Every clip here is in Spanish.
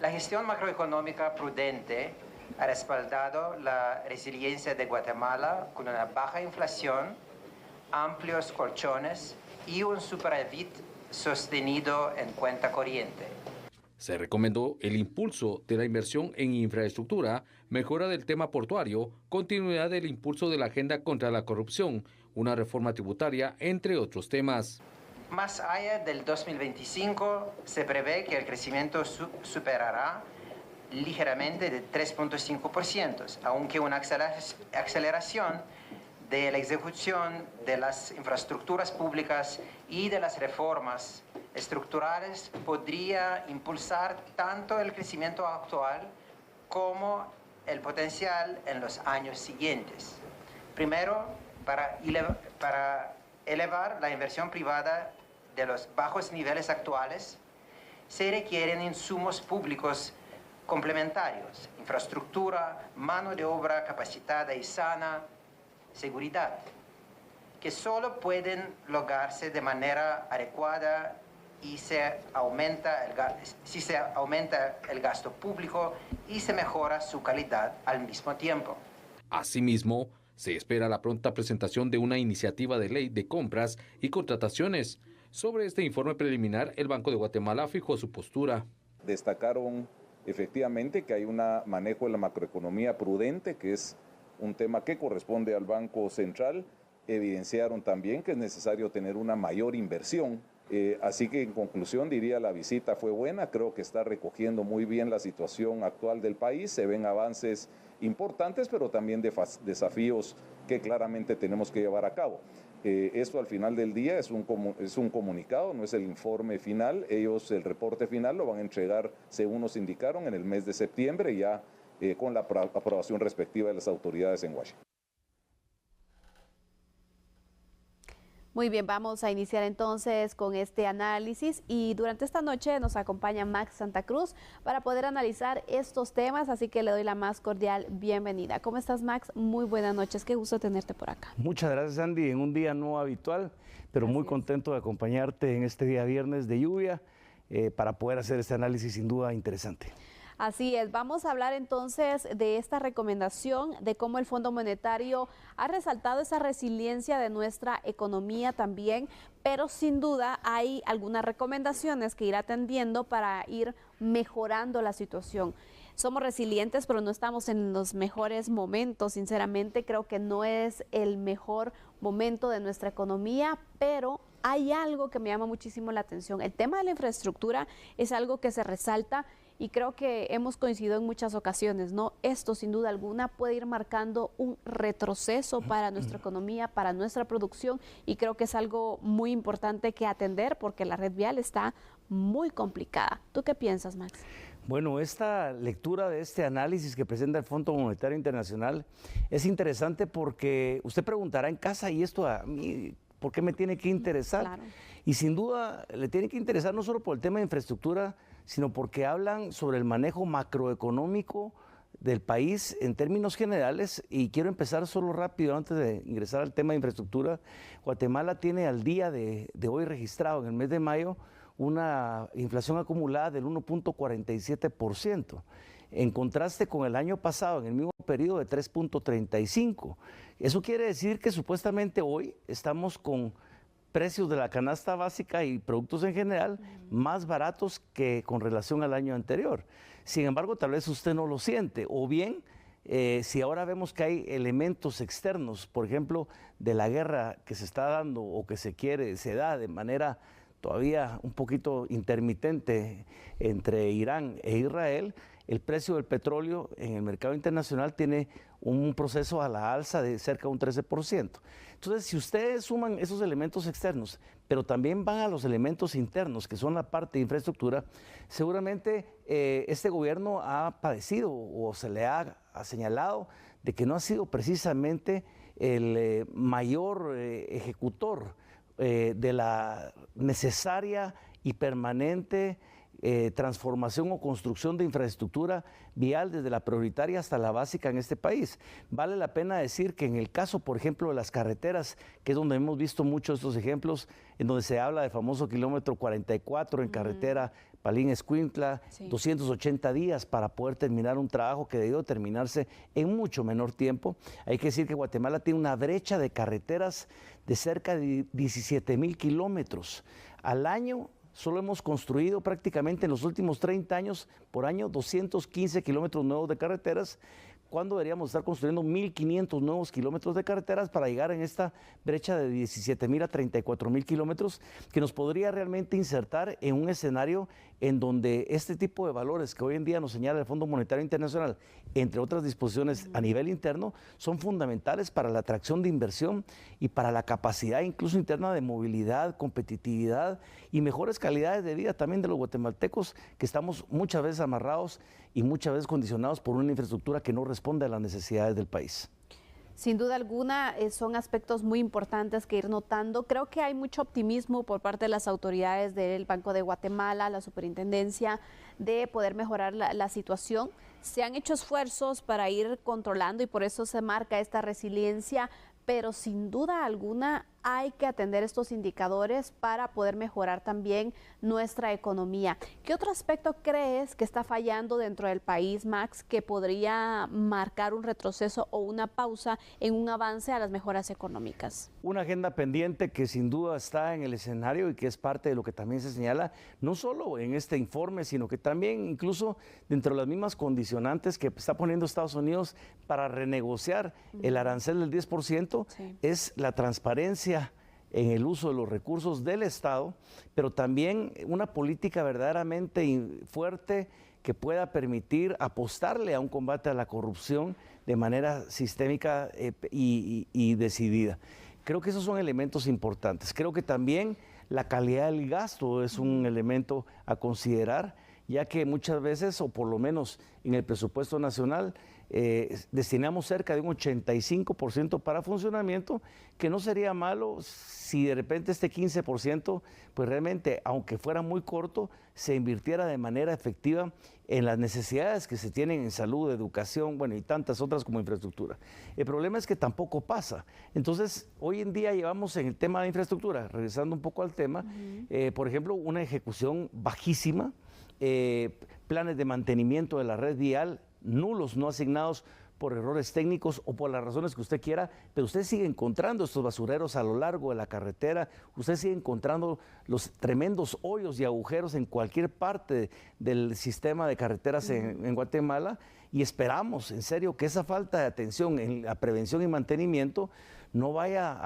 La gestión macroeconómica prudente ha respaldado la resiliencia de Guatemala con una baja inflación, amplios colchones y un superávit sostenido en cuenta corriente. Se recomendó el impulso de la inversión en infraestructura, mejora del tema portuario, continuidad del impulso de la agenda contra la corrupción, una reforma tributaria, entre otros temas. Más allá del 2025, se prevé que el crecimiento superará ligeramente de 3.5%, aunque una aceleración de la ejecución de las infraestructuras públicas y de las reformas estructurales podría impulsar tanto el crecimiento actual como el potencial en los años siguientes. Primero, para elevar la inversión privada de los bajos niveles actuales, se requieren insumos públicos complementarios, infraestructura, mano de obra capacitada y sana, seguridad, que solo pueden lograrse de manera adecuada y si se aumenta el gasto público y se mejora su calidad al mismo tiempo. Asimismo, se espera la pronta presentación de una iniciativa de ley de compras y contrataciones. Sobre este informe preliminar, el Banco de Guatemala fijó su postura. Destacaron efectivamente que hay un manejo de la macroeconomía prudente, que es un tema que corresponde al Banco Central. Evidenciaron también que es necesario tener una mayor inversión. Así que en conclusión diría la visita fue buena, creo que está recogiendo muy bien la situación actual del país, se ven avances importantes, pero también desafíos que claramente tenemos que llevar a cabo. Esto al final del día es un comunicado, no es el informe final. Ellos el reporte final lo van a entregar, según nos indicaron, en el mes de septiembre, ya con la aprobación respectiva de las autoridades en Washington. Muy bien, vamos a iniciar entonces con este análisis y durante esta noche nos acompaña Max Santa Cruz para poder analizar estos temas, así que le doy la más cordial bienvenida. ¿Cómo estás, Max? Muy buenas noches, qué gusto tenerte por acá. Muchas gracias, Andy, en un día no habitual, pero muy contento de acompañarte en este día viernes de lluvia para poder hacer este análisis sin duda interesante. Así es, vamos a hablar entonces de esta recomendación, de cómo el Fondo Monetario ha resaltado esa resiliencia de nuestra economía también, pero sin duda hay algunas recomendaciones que ir atendiendo para ir mejorando la situación. Somos resilientes, pero no estamos en los mejores momentos, sinceramente creo que no es el mejor momento de nuestra economía, pero hay algo que me llama muchísimo la atención. El tema de la infraestructura es algo que se resalta y creo que hemos coincidido en muchas ocasiones, ¿no? Esto sin duda alguna puede ir marcando un retroceso para nuestra economía, para nuestra producción y creo que es algo muy importante que atender porque la red vial está muy complicada. ¿Tú qué piensas, Max? Bueno, esta lectura de este análisis que presenta el Fondo Monetario Internacional es interesante porque usted preguntará en casa, ¿y esto a mí por qué me tiene que interesar? Claro. Y sin duda le tiene que interesar no solo por el tema de infraestructura, sino porque hablan sobre el manejo macroeconómico del país en términos generales. Y quiero empezar solo rápido antes de ingresar al tema de infraestructura. Guatemala tiene al día de hoy registrado en el mes de mayo una inflación acumulada del 1.47%, en contraste con el año pasado, en el mismo periodo, de 3.35%. Eso quiere decir que supuestamente hoy estamos con precios de la canasta básica y productos en general más baratos que con relación al año anterior. Sin embargo, tal vez usted no lo siente, o bien si ahora vemos que hay elementos externos, por ejemplo, de la guerra que se está dando o que se da de manera todavía un poquito intermitente entre Irán e Israel, el precio del petróleo en el mercado internacional tiene un proceso a la alza de cerca de un 13%. Entonces, si ustedes suman esos elementos externos, pero también van a los elementos internos, que son la parte de infraestructura, seguramente este gobierno ha padecido o se le ha señalado de que no ha sido precisamente el mayor ejecutor de la necesaria y permanente transformación o construcción de infraestructura vial desde la prioritaria hasta la básica en este país. Vale la pena decir que en el caso, por ejemplo, de las carreteras, que es donde hemos visto muchos estos ejemplos, en donde se habla del famoso kilómetro 44 en carretera Palín-Escuintla, sí. 280 días para poder terminar un trabajo que debió terminarse en mucho menor tiempo. Hay que decir que Guatemala tiene una brecha de carreteras de cerca de 17,000 kilómetros. Al año solo hemos construido prácticamente en los últimos 30 años por año 215 kilómetros nuevos de carreteras, cuando deberíamos estar construyendo 1,500 nuevos kilómetros de carreteras para llegar en esta brecha de 17,000 a 34,000 kilómetros, que nos podría realmente insertar en un escenario en donde este tipo de valores que hoy en día nos señala el Fondo Monetario Internacional, entre otras disposiciones a nivel interno, son fundamentales para la atracción de inversión y para la capacidad incluso interna de movilidad, competitividad y mejores calidades de vida también de los guatemaltecos, que estamos muchas veces amarrados y muchas veces condicionados por una infraestructura que no responde a las necesidades del país. Sin duda alguna, son aspectos muy importantes que ir notando. Creo que hay mucho optimismo por parte de las autoridades del Banco de Guatemala, la superintendencia, de poder mejorar la situación. Se han hecho esfuerzos para ir controlando y por eso se marca esta resiliencia, pero sin duda alguna hay que atender estos indicadores para poder mejorar también nuestra economía. ¿Qué otro aspecto crees que está fallando dentro del país, Max, que podría marcar un retroceso o una pausa en un avance a las mejoras económicas? Una agenda pendiente que sin duda está en el escenario y que es parte de lo que también se señala, no solo en este informe, sino que también incluso dentro de las mismas condicionantes que está poniendo Estados Unidos para renegociar el arancel del 10%, sí. Es la transparencia en el uso de los recursos del Estado, pero también una política verdaderamente fuerte que pueda permitir apostarle a un combate a la corrupción de manera sistémica y decidida. Creo que esos son elementos importantes. Creo que también la calidad del gasto es un elemento a considerar, ya que muchas veces, o por lo menos en el presupuesto nacional, destinamos cerca de un 85% para funcionamiento, que no sería malo si de repente este 15%, pues realmente, aunque fuera muy corto, se invirtiera de manera efectiva en las necesidades que se tienen en salud, educación, bueno, y tantas otras como infraestructura. El problema es que tampoco pasa. Entonces, hoy en día llevamos en el tema de infraestructura, regresando un poco al tema, por ejemplo, una ejecución bajísima, planes de mantenimiento de la red vial nulos, no asignados por errores técnicos o por las razones que usted quiera, pero usted sigue encontrando estos basureros a lo largo de la carretera, usted sigue encontrando los tremendos hoyos y agujeros en cualquier parte del sistema de carreteras en Guatemala, y esperamos, en serio, que esa falta de atención en la prevención y mantenimiento no vaya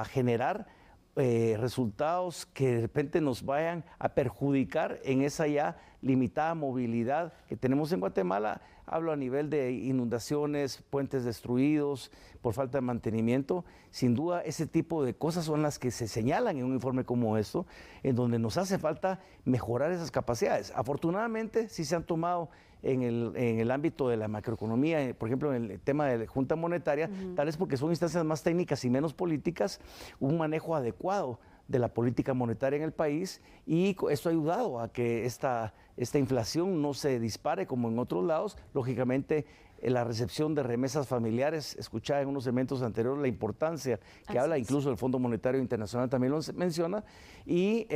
a generar resultados que de repente nos vayan a perjudicar en esa ya limitada movilidad que tenemos en Guatemala. Hablo a nivel de inundaciones, puentes destruidos por falta de mantenimiento. Sin duda, ese tipo de cosas son las que se señalan en un informe como esto, en donde nos hace falta mejorar esas capacidades. Afortunadamente, sí se han tomado en el ámbito de la macroeconomía, por ejemplo, en el tema de la Junta Monetaria, tal vez porque son instancias más técnicas y menos políticas, un manejo adecuado de la política monetaria en el país, y esto ha ayudado a que esta inflación no se dispare como en otros lados. Lógicamente, la recepción de remesas familiares, escuchaba en unos eventos anteriores la importancia que habla, incluso el Fondo Monetario Internacional también lo menciona, y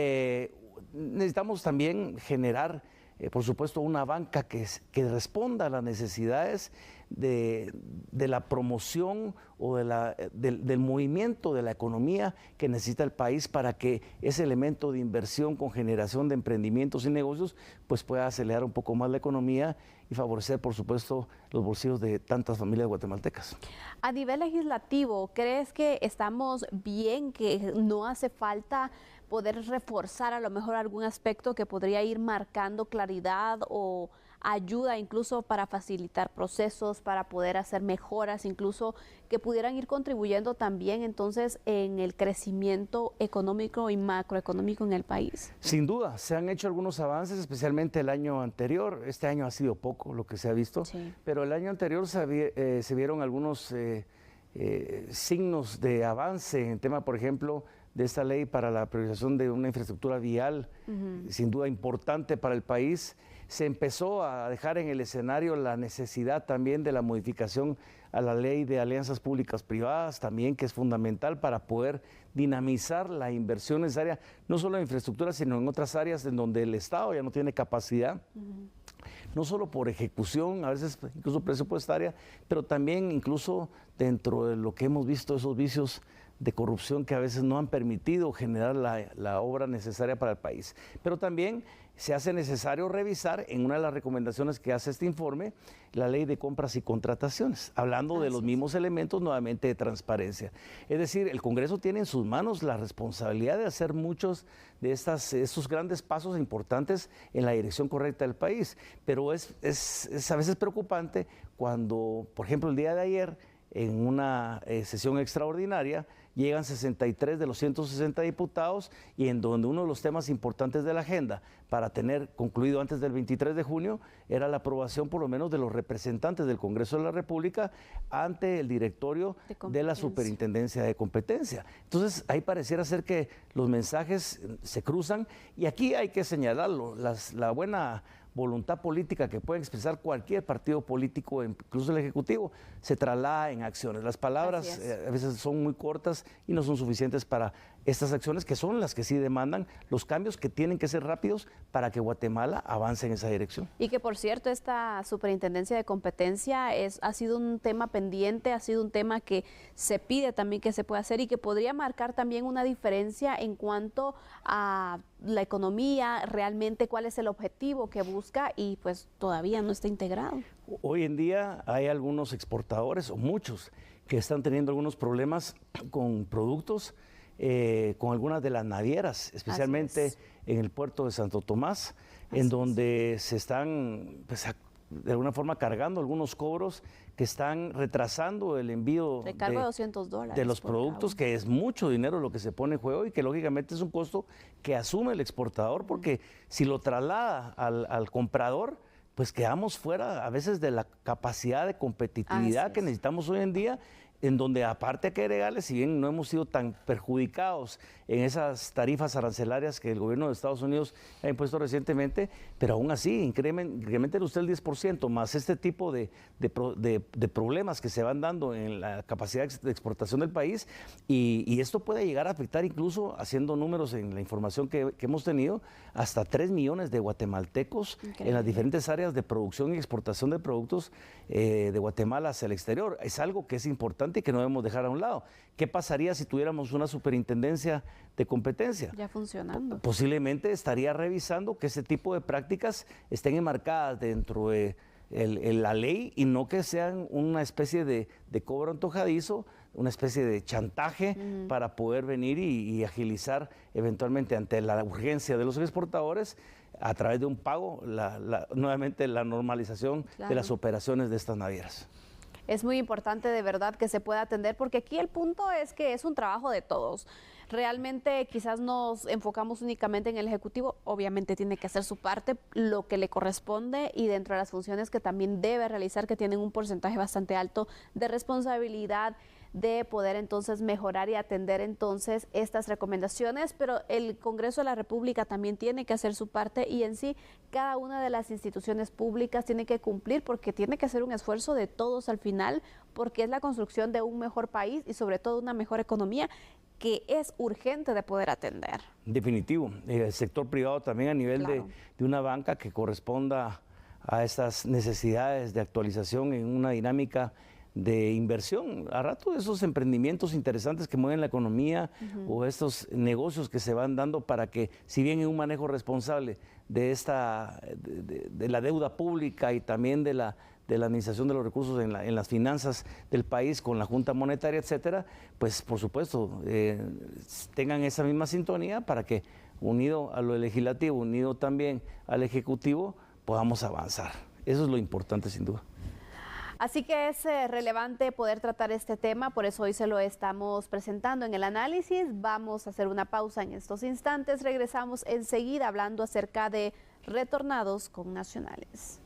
necesitamos también generar, por supuesto, una banca que responda a las necesidades de la promoción o del movimiento de la economía que necesita el país, para que ese elemento de inversión con generación de emprendimientos y negocios pues pueda acelerar un poco más la economía y favorecer, por supuesto, los bolsillos de tantas familias guatemaltecas. A nivel legislativo, ¿crees que estamos bien, que no hace falta poder reforzar a lo mejor algún aspecto que podría ir marcando claridad o ayuda incluso para facilitar procesos, para poder hacer mejoras, incluso que pudieran ir contribuyendo también entonces en el crecimiento económico y macroeconómico en el país? Sin duda, se han hecho algunos avances, especialmente el año anterior. Este año ha sido poco lo que se ha visto, sí, pero el año anterior se vieron algunos signos de avance en el tema, por ejemplo, de esta ley para la priorización de una infraestructura vial, sin duda importante para el país, se empezó a dejar en el escenario la necesidad también de la modificación a la ley de alianzas públicas privadas, también que es fundamental para poder dinamizar la inversión necesaria, no solo en infraestructura, sino en otras áreas en donde el Estado ya no tiene capacidad. No solo por ejecución, a veces incluso presupuestaria, pero también incluso dentro de lo que hemos visto, esos vicios de corrupción que a veces no han permitido generar la obra necesaria para el país. Pero también se hace necesario revisar, en una de las recomendaciones que hace este informe, la ley de compras y contrataciones, hablando de los mismos elementos nuevamente de transparencia. Es decir, el Congreso tiene en sus manos la responsabilidad de hacer muchos de estos grandes pasos importantes en la dirección correcta del país, pero es a veces preocupante cuando, por ejemplo, el día de ayer, en una sesión extraordinaria, llegan 63 de los 160 diputados y en donde uno de los temas importantes de la agenda para tener concluido antes del 23 de junio era la aprobación por lo menos de los representantes del Congreso de la República ante el directorio de la Superintendencia de Competencia. Entonces ahí pareciera ser que los mensajes se cruzan y aquí hay que señalarlo, la buena voluntad política que puede expresar cualquier partido político, incluso el Ejecutivo, se traslada en acciones. Las palabras a veces son muy cortas y no son suficientes para estas acciones que son las que sí demandan los cambios que tienen que ser rápidos para que Guatemala avance en esa dirección. Y que por cierto esta Superintendencia de Competencia ha sido un tema pendiente, ha sido un tema que se pide también que se pueda hacer y que podría marcar también una diferencia en cuanto a la economía, realmente cuál es el objetivo que busca y pues todavía no está integrado. Hoy en día hay algunos exportadores, o muchos, que están teniendo algunos problemas con productos, con algunas de las navieras, especialmente en el puerto de Santo Tomás, en donde se están pues, de alguna forma cargando algunos cobros que están retrasando el envío de $200 de los productos, que es mucho dinero lo que se pone en juego y que lógicamente es un costo que asume el exportador, porque si lo traslada al comprador, pues quedamos fuera a veces de la capacidad de competitividad que necesitamos hoy en día, en donde aparte hay que agregarle, si bien no hemos sido tan perjudicados en esas tarifas arancelarias que el gobierno de Estados Unidos ha impuesto recientemente, pero aún así, incrementen usted el 10%, más este tipo de problemas que se van dando en la capacidad de exportación del país, y esto puede llegar a afectar incluso, haciendo números en la información que hemos tenido, hasta 3 millones de guatemaltecos en las diferentes áreas de producción y exportación de productos de Guatemala hacia el exterior. Es algo que es importante y que no debemos dejar a un lado. ¿Qué pasaría si tuviéramos una superintendencia de competencia? Ya funcionando. Posiblemente estaría revisando que ese tipo de prácticas estén enmarcadas dentro de la ley y no que sean una especie de cobro antojadizo, una especie de chantaje para poder venir y agilizar eventualmente ante la urgencia de los exportadores a través de un pago, nuevamente la normalización de las operaciones de estas navieras. Es muy importante de verdad que se pueda atender, porque aquí el punto es que es un trabajo de todos. Realmente quizás nos enfocamos únicamente en el Ejecutivo, obviamente tiene que hacer su parte, lo que le corresponde y dentro de las funciones que también debe realizar, que tienen un porcentaje bastante alto de responsabilidad, de poder entonces mejorar y atender entonces estas recomendaciones, pero el Congreso de la República también tiene que hacer su parte y en sí cada una de las instituciones públicas tiene que cumplir, porque tiene que ser un esfuerzo de todos al final, porque es la construcción de un mejor país y sobre todo una mejor economía que es urgente de poder atender. Definitivo, el sector privado también a nivel de una banca que corresponda a estas necesidades de actualización en una dinámica de inversión, a rato esos emprendimientos interesantes que mueven la economía o estos negocios que se van dando para que, si bien en un manejo responsable de la deuda pública y también de la administración de los recursos en las finanzas del país con la Junta Monetaria, etcétera, pues por supuesto tengan esa misma sintonía para que, unido a lo legislativo, unido también al ejecutivo, podamos avanzar. Eso es lo importante sin duda. Así que es relevante poder tratar este tema, por eso hoy se lo estamos presentando en el análisis. Vamos a hacer una pausa en estos instantes, regresamos enseguida hablando acerca de retornados con nacionales.